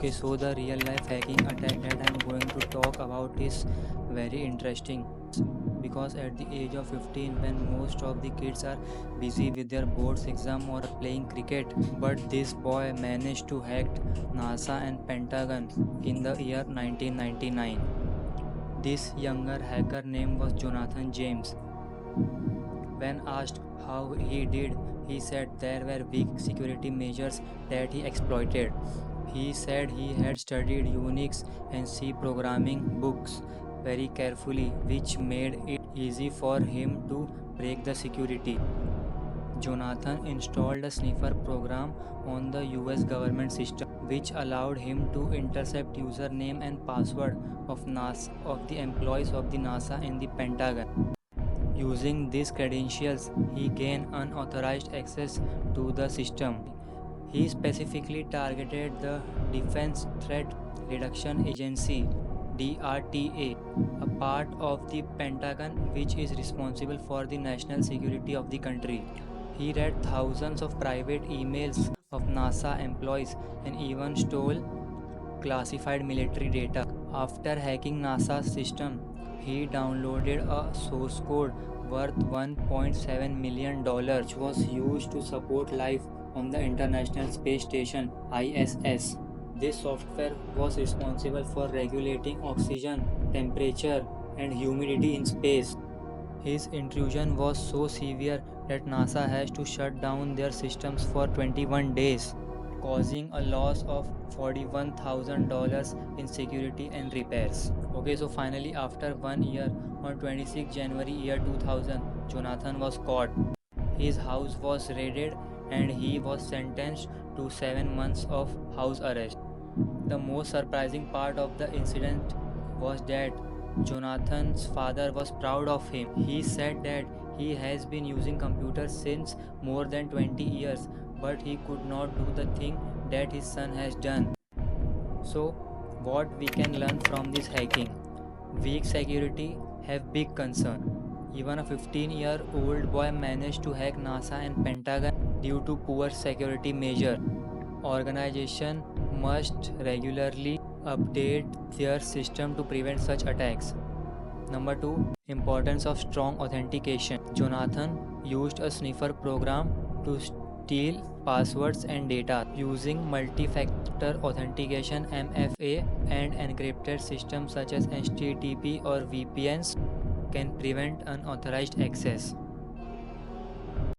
Okay, so the real life hacking attack that I'm going to talk about is very interesting because at the age of 15, when most of the kids are busy with their boards exam or playing cricket, but this boy managed to hack NASA and Pentagon in the year 1999. This younger hacker name was Jonathan James. When asked how he did, he said there were weak security measures that he exploited. He said he had studied Unix and C programming books very carefully, which made it easy for him to break the security. Jonathan installed a sniffer program on the US government system, which allowed him to intercept username and password of the employees of the NASA and the Pentagon. Using these credentials, he gained unauthorized access to the system. He specifically targeted the Defense Threat Reduction Agency (DRTA), a part of the Pentagon which is responsible for the national security of the country. He read thousands of private emails of NASA employees and even stole classified military data. After hacking NASA's system, he downloaded a source code worth $1.7 million, which was used to support life on the International Space Station ISS. This software was responsible for regulating oxygen, temperature, and humidity in space. His intrusion was so severe that NASA has to shut down their systems for 21 days, causing a loss of $41,000 in security and repairs. Okay, so finally, after 1 year, on 26 January year 2000, Jonathan was caught. His house was raided and he was sentenced to 7 months of house arrest. The most surprising part of the incident was that Jonathan's father was proud of him. He said that he has been using computers since more than 20 years, but he could not do the thing that his son has done. So, what we can learn from this hacking? Weak security have big concern. Even a 15-year-old boy managed to hack NASA and Pentagon due to poor security measure. Organization must regularly update their system to prevent such attacks. Number 2, importance of strong authentication. Jonathan used a sniffer program to steal passwords and data. Using multi-factor authentication MFA and encrypted systems such as HTTP or VPNs can prevent unauthorized access.